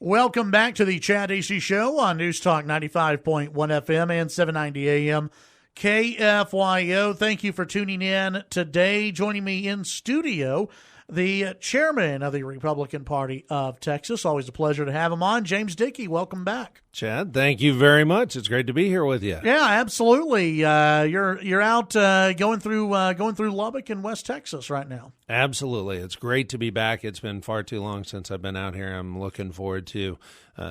Welcome back to the Chad Hasty Show on News Talk 95.1 FM and 790 AM KFYO. Thank you for tuning in today. Joining me in studio, the chairman of the Republican Party of Texas. Always a pleasure to have him on. James Dickey, welcome back. Chad, thank you very much. It's great to be here with you. Yeah, absolutely. You're out going through Lubbock and West Texas right now. Absolutely. It's great to be back. It's been far too long since I've been out here. I'm looking forward to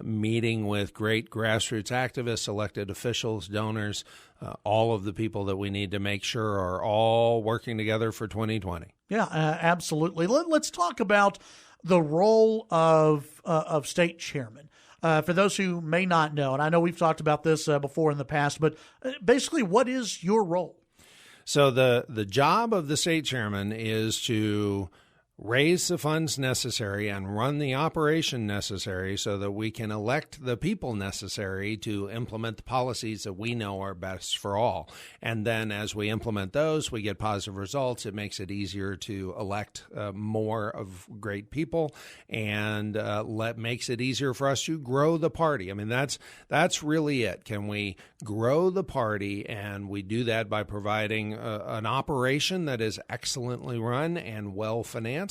meeting with great grassroots activists, elected officials, donors, all of the people that we need to make sure are all working together for 2020. Yeah, absolutely. Let's talk about the role of state chairman. For those who may not know, and I know we've talked about this before in the past, but basically, what is your role? So the job of the state chairman is to raise the funds necessary and run the operation necessary so that we can elect the people necessary to implement the policies that we know are best for all. And then as we implement those, we get positive results. It makes it easier to elect more of great people and makes it easier for us to grow the party. I mean, that's really it. Can we grow the party? And we do that by providing an operation that is excellently run and well-financed.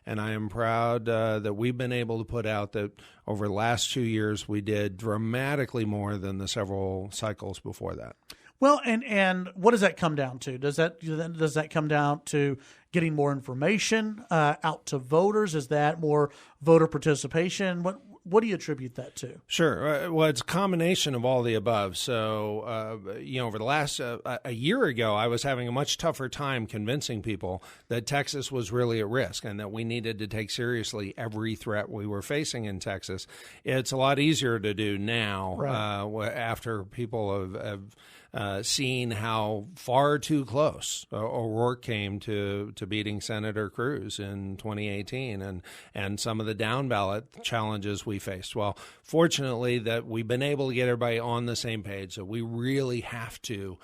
And I am proud that we've been able to put out that over the last 2 years, we did dramatically more than the several cycles before that. Well, and what does that come down to? Does that come down to getting more information out to voters? Is that more voter participation? What do you attribute that to? Sure. Well, it's a combination of all the above. So, over the last a year ago, I was having a much tougher time convincing people that Texas was really at risk and that we needed to take seriously every threat we were facing in Texas. It's a lot easier to do now, right, after people have seen how far too close O'Rourke came to beating Senator Cruz in 2018 and some of the down ballot challenges we faced. Well, fortunately that we've been able to get everybody on the same page. So we really have to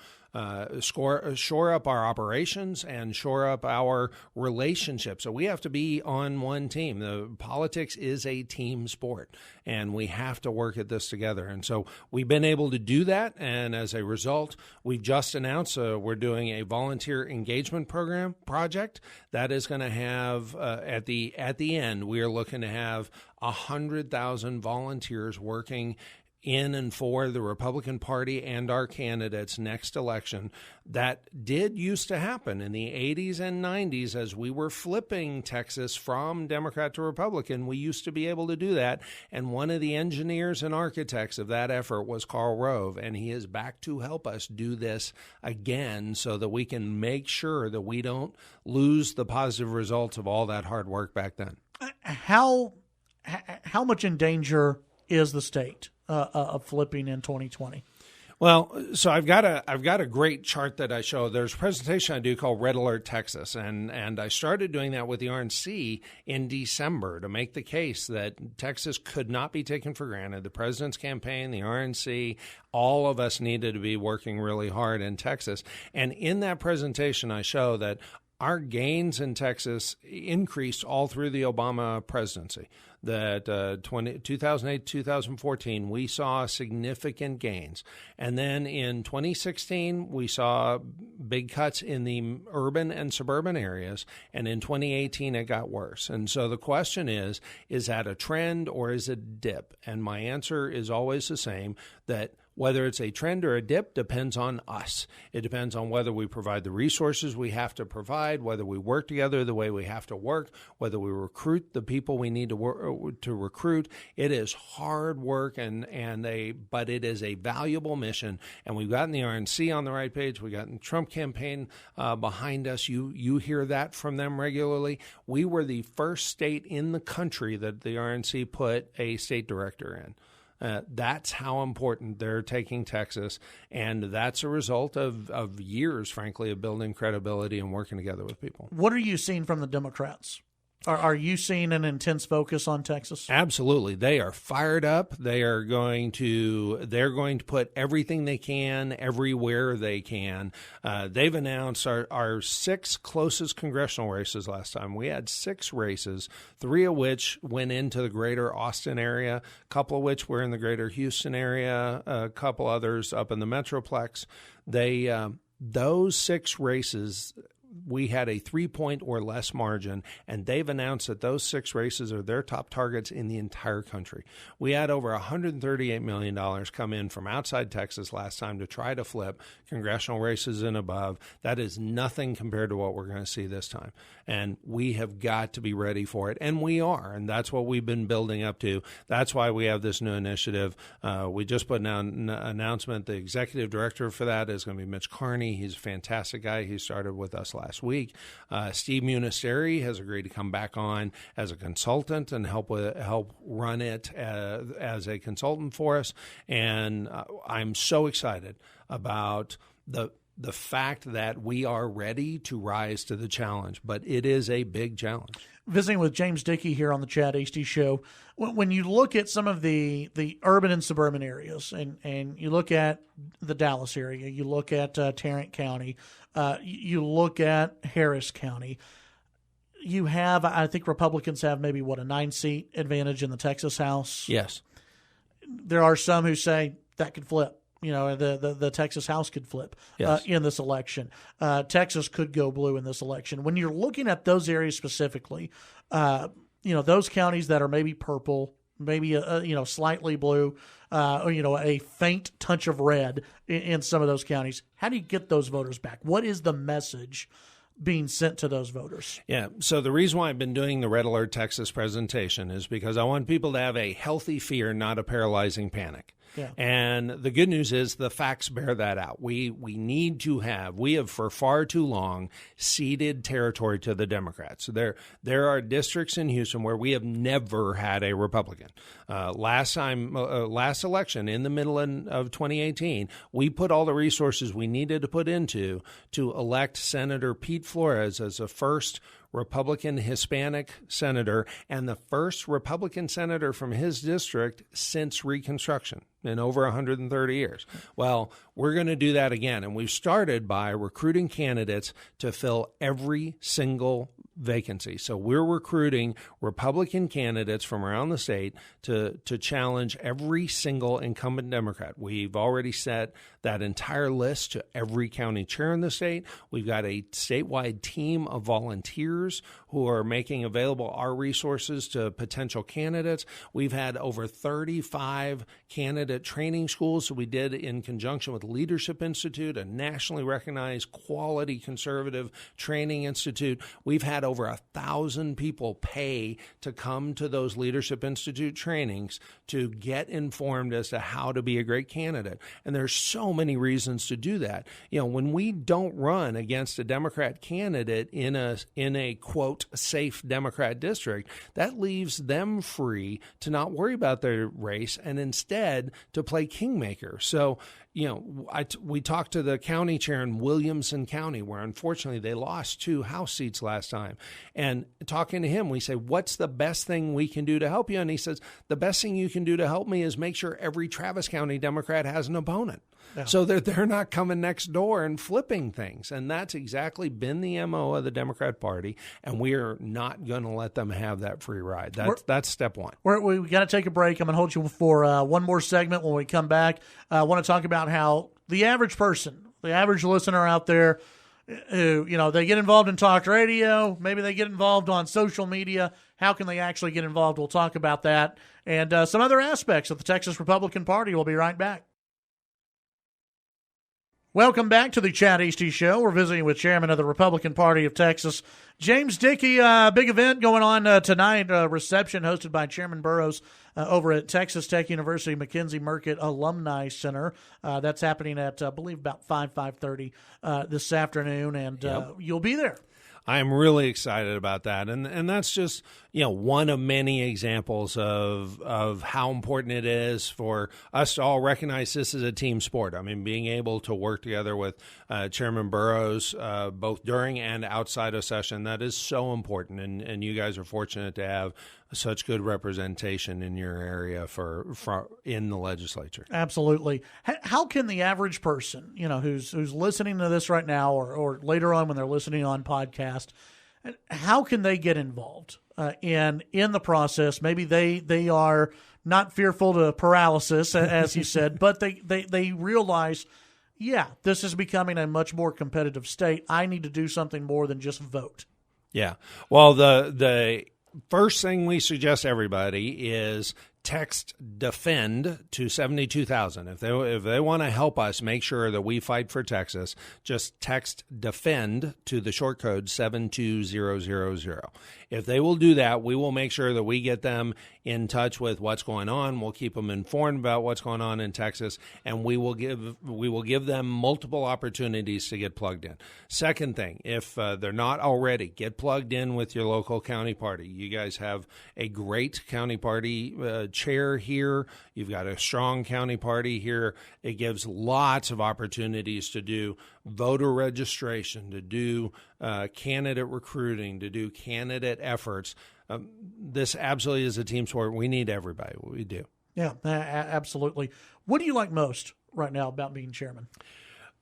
shore up our operations and shore up our relationships. So we have to be on one team. The politics is a team sport, and we have to work at this together. And so we've been able to do that. And as a result, we've just announced we're doing a volunteer engagement project that is going to have at the end, we are looking to have 100,000 volunteers working in and for the Republican Party and our candidates next election. That did used to happen in the 80s and 90s as we were flipping Texas from Democrat to Republican. We used to be able to do that. And one of the engineers and architects of that effort was Karl Rove. And he is back to help us do this again so that we can make sure that we don't lose the positive results of all that hard work back then. How much in danger is the state of flipping in 2020? Well, so I've got a great chart that I show. There's a presentation I do called Red Alert Texas, and I started doing that with the RNC in December to make the case that Texas could not be taken for granted. The president's campaign, the RNC, all of us needed to be working really hard in Texas. And in that presentation, I show that our gains in Texas increased all through the Obama presidency. That 2008, 2014, we saw significant gains. And then in 2016, we saw big cuts in the urban and suburban areas. And in 2018, it got worse. And so the question is that a trend or is it a dip? And my answer is always the same, that whether it's a trend or a dip depends on us. It depends on whether we provide the resources we have to provide, whether we work together the way we have to work, whether we recruit the people we need to recruit. It is hard work, but it is a valuable mission. And we've gotten the RNC on the right page. We've gotten the Trump campaign behind us. You hear that from them regularly. We were the first state in the country that the RNC put a state director in. That's how important they're taking Texas, and that's a result of years, frankly, of building credibility and working together with people. What are you seeing from the Democrats? Are you seeing an intense focus on Texas? Absolutely. They are fired up. They're going to put everything they can everywhere they can. They've announced our 6 closest congressional races last time. We had 6 races, 3 of which went into the greater Austin area, a couple of which were in the greater Houston area, a couple others up in the Metroplex. Those 6 races, we had a 3-point or less margin, and they've announced that those 6 races are their top targets in the entire country. We had over $138 million come in from outside Texas last time to try to flip congressional races and above. That is nothing compared to what we're going to see this time, and we have got to be ready for it, and we are, and that's what we've been building up to. That's why we have this new initiative. We just put out an announcement. The executive director for that is going to be Mitch Carney. He's a fantastic guy. He started with us last week. Steve Munisteri has agreed to come back on as a consultant and help run it as a consultant for us. And I'm so excited about the fact that we are ready to rise to the challenge, but it is a big challenge. Visiting with James Dickey here on the Chad Hasty Show, when you look at some of the urban and suburban areas, and you look at the Dallas area, you look at Tarrant County, you look at Harris County, you have, I think Republicans have maybe, a 9-seat advantage in the Texas House? Yes. There are some who say that could flip. The Texas House could flip in this election. Texas could go blue in this election. When you're looking at those areas specifically, those counties that are maybe purple, maybe slightly blue, or a faint touch of red in some of those counties, how do you get those voters back? What is the message being sent to those voters? Yeah, so the reason why I've been doing the Red Alert Texas presentation is because I want people to have a healthy fear, not a paralyzing panic. Yeah. And the good news is the facts bear that out. We have for far too long ceded territory to the Democrats. There are districts in Houston where we have never had a Republican. Last election in the middle of 2018, we put all the resources we needed to put into to elect Senator Pete Flores as the first Republican Hispanic senator and the first Republican senator from his district since Reconstruction in over 130 years. Well, we're going to do that again. And we've started by recruiting candidates to fill every single vacancy. So we're recruiting Republican candidates from around the state to challenge every single incumbent Democrat. We've already set that entire list to every county chair in the state. We've got a statewide team of volunteers who are making available our resources to potential candidates. We've had over 35 candidate training schools that we did in conjunction with Leadership Institute, a nationally recognized quality conservative training institute. We've had over 1,000 people pay to come to those Leadership Institute trainings to get informed as to how to be a great candidate. And there's so many reasons to do that. When we don't run against a Democrat candidate in a quote safe Democrat district, that leaves them free to not worry about their race and instead to play kingmaker. So, we talked to the county chair in Williamson County, where unfortunately they lost 2 House seats last time. And talking to him, we say, what's the best thing we can do to help you? And he says, the best thing you can do to help me is make sure every Travis County Democrat has an opponent. Yeah. So that they're not coming next door and flipping things. And that's exactly been the MO of the Democrat Party. And we are not going to let them have that free ride. That's step one. We got to take a break. I'm going to hold you for one more segment. When we come back, I want to talk about how the average person, the average listener out there, who, they get involved in talk radio, maybe they get involved on social media. How can they actually get involved? We'll talk about that and some other aspects of the Texas Republican Party. We'll be right back. Welcome back to the Chad Hasty Show. We're visiting with Chairman of the Republican Party of Texas, James Dickey. Big event going on tonight, reception hosted by Chairman Burrows over at Texas Tech University McKenzie Murcutt Alumni Center. That's happening at, I believe, about 5:30 this afternoon, and you'll be there. I am really excited about that, and that's just one of many examples of how important it is for us to all recognize this is a team sport. I mean, being able to work together with Chairman Burrows both during and outside of session, that is so important, and you guys are fortunate to have such good representation in your area for in the legislature. Absolutely. How can the average person, who's listening to this right now, or later on when they're listening on podcast, how can they get involved in the process? Maybe they are not fearful to paralysis, as you said, but they realize, this is becoming a much more competitive state. I need to do something more than just vote. Yeah. Well, the first thing we suggest everybody is text DEFEND to 72,000. If they want to help us make sure that we fight for Texas, just text DEFEND to the short code 72000. If they will do that, we will make sure that we get them in touch with what's going on. We'll keep them informed about what's going on in Texas, and we will give them multiple opportunities to get plugged in. Second thing, if they're not already, get plugged in with your local county party. You guys have a great county party chair here. You've got a strong county party here. It gives lots of opportunities to do voter registration, to do candidate recruiting, to do candidate efforts. This absolutely is a team sport. We need everybody. We do. Yeah, absolutely. What do you like most right now about being chairman?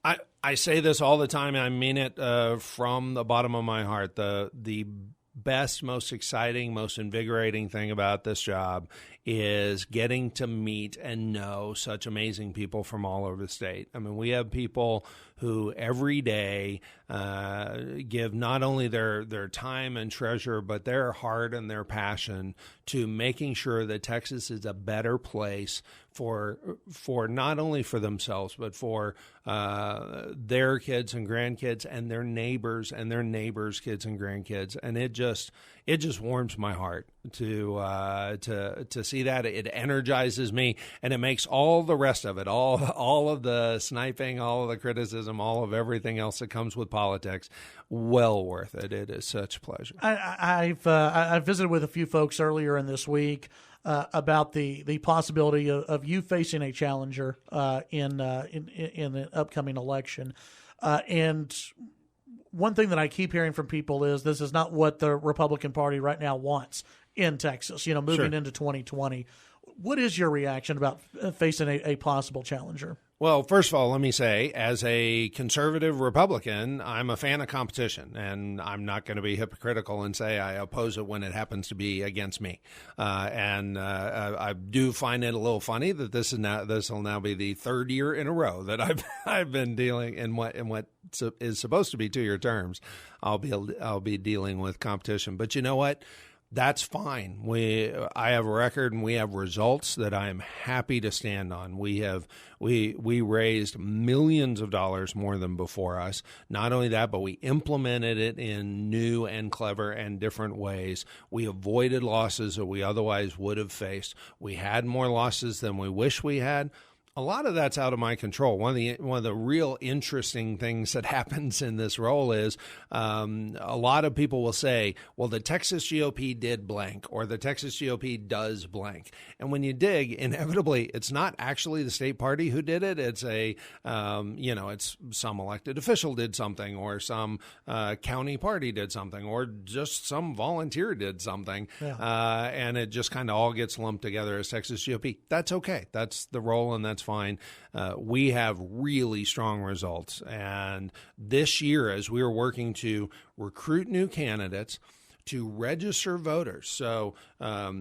I say this all the time, and I mean it from the bottom of my heart. The best, most exciting, most invigorating thing about this job is getting to meet and know such amazing people from all over the state. I mean, we have people who every day give not only their time and treasure, but their heart and their passion to making sure that Texas is a better place for not only for themselves, but for their kids and grandkids and their neighbors and their neighbors' kids and grandkids. And it just warms my heart to see that. It energizes me, and it makes all the rest of it, all of the sniping, all of the criticism, all of everything else that comes with politics, well worth it. It is such a pleasure. I visited with a few folks earlier in this week about the possibility of you facing a challenger in the upcoming election, and one thing that I keep hearing from people is this is not what the Republican Party right now wants in Texas, moving into 2020. What is your reaction about facing a possible challenger? Well, first of all, let me say, as a conservative Republican, I'm a fan of competition, and I'm not going to be hypocritical and say I oppose it when it happens to be against me. I do find it a little funny that this will now be the third year in a row that I've been dealing in what is supposed to be 2-year terms. I'll be dealing with competition, but you know what? That's fine. I have a record and we have results that I am happy to stand on. We raised millions of dollars more than before us. Not only that, but we implemented it in new and clever and different ways. We avoided losses that we otherwise would have faced. We had more losses than we wish we had. A lot of that's out of my control. One of the real interesting things that happens in this role is a lot of people will say, well, the Texas GOP did blank, or the Texas GOP does blank. And when you dig, inevitably, it's not actually the state party who did it. It's it's some elected official did something, or some county party did something, or just some volunteer did something. Yeah. And it just kind of all gets lumped together as Texas GOP. That's okay. That's the role, and that's fine. We have really strong results. And this year, as we are working to recruit new candidates, to register voters. So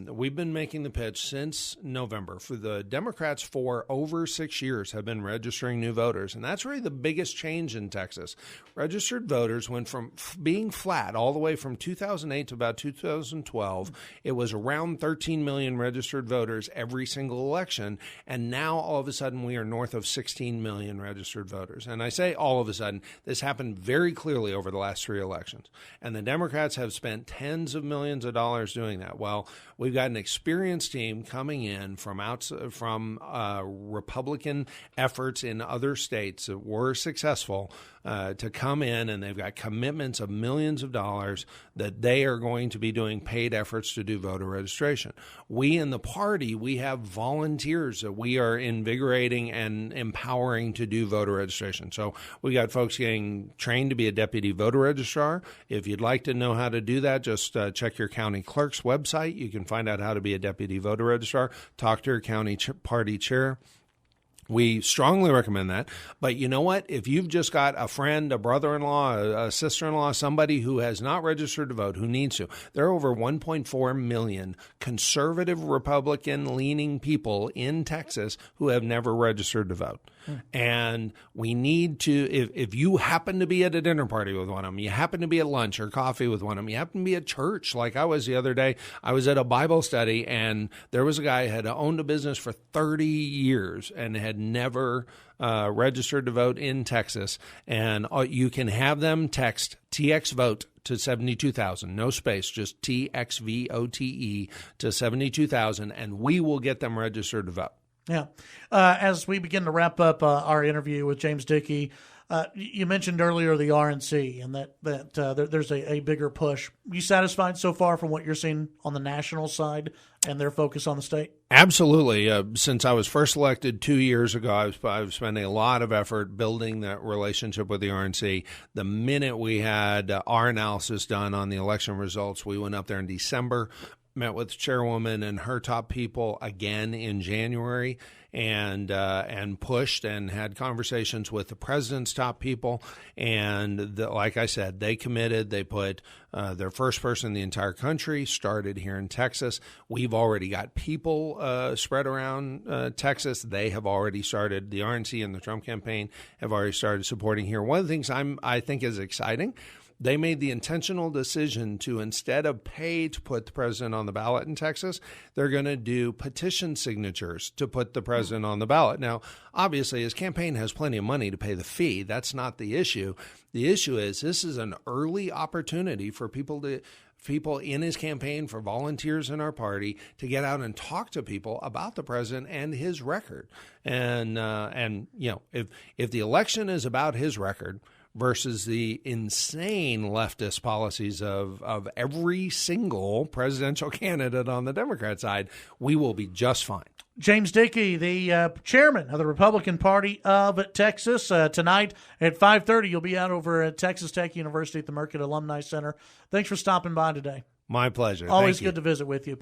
we've been making the pitch since November. For the Democrats, for over 6 years, have been registering new voters. And that's really the biggest change in Texas. Registered voters went from being flat all the way from 2008 to about 2012. It was around 13 million registered voters every single election. And now, all of a sudden, we are north of 16 million registered voters. And I say all of a sudden, this happened very clearly over the last 3 elections. And the Democrats have spent tens of millions of dollars doing that. Well, we've got an experienced team coming in from Republican efforts in other states that were successful to come in, and they've got commitments of millions of dollars that they are going to be doing paid efforts to do voter registration. We in the party, we have volunteers that we are invigorating and empowering to do voter registration. So we got folks getting trained to be a deputy voter registrar. If you'd like to know how to do that, just check your county clerk's website. You can find out how to be a deputy voter registrar. Talk to your county party chair. We strongly recommend that. But you know what? If you've just got a friend, a brother-in-law, a sister-in-law, somebody who has not registered to vote, who needs to, there are over 1.4 million conservative Republican-leaning people in Texas who have never registered to vote. And we need to, if you happen to be at a dinner party with one of them, you happen to be at lunch or coffee with one of them, you happen to be at church, like I was the other day, I was at a Bible study, and there was a guy who had owned a business for 30 years and had never registered to vote in Texas. And you can have them text TX vote to 72,000, no space, just TXVOTE to 72,000, and we will get them registered to vote. Yeah. As we begin to wrap up our interview with James Dickey, you mentioned earlier the RNC and that there's a bigger push. You satisfied so far from what you're seeing on the national side and their focus on the state? Absolutely. Since I was first elected 2 years ago, I was spending a lot of effort building that relationship with the RNC. The minute we had our analysis done on the election results, we went up there in December, met with the chairwoman and her top people again in January, and pushed and had conversations with the president's top people. And like I said, they committed. They put their first person in the entire country, started here in Texas. We've already got people spread around Texas. They have already started. The RNC and the Trump campaign have already started supporting here. One of the things I think is exciting, they made the intentional decision to, instead of pay to put the president on the ballot in Texas, they're going to do petition signatures to put the president on the ballot. Now, obviously, his campaign has plenty of money to pay the fee. That's not the issue. The issue is this is an early opportunity for people in his campaign, for volunteers in our party, to get out and talk to people about the president and his record. And you know, if the election is about his record versus the insane leftist policies of every single presidential candidate on the Democrat side, we will be just fine. James Dickey, the chairman of the Republican Party of Texas, tonight at 5:30, you'll be out over at Texas Tech University at the Merced Alumni Center. Thanks for stopping by today. My pleasure. Always good to visit with you.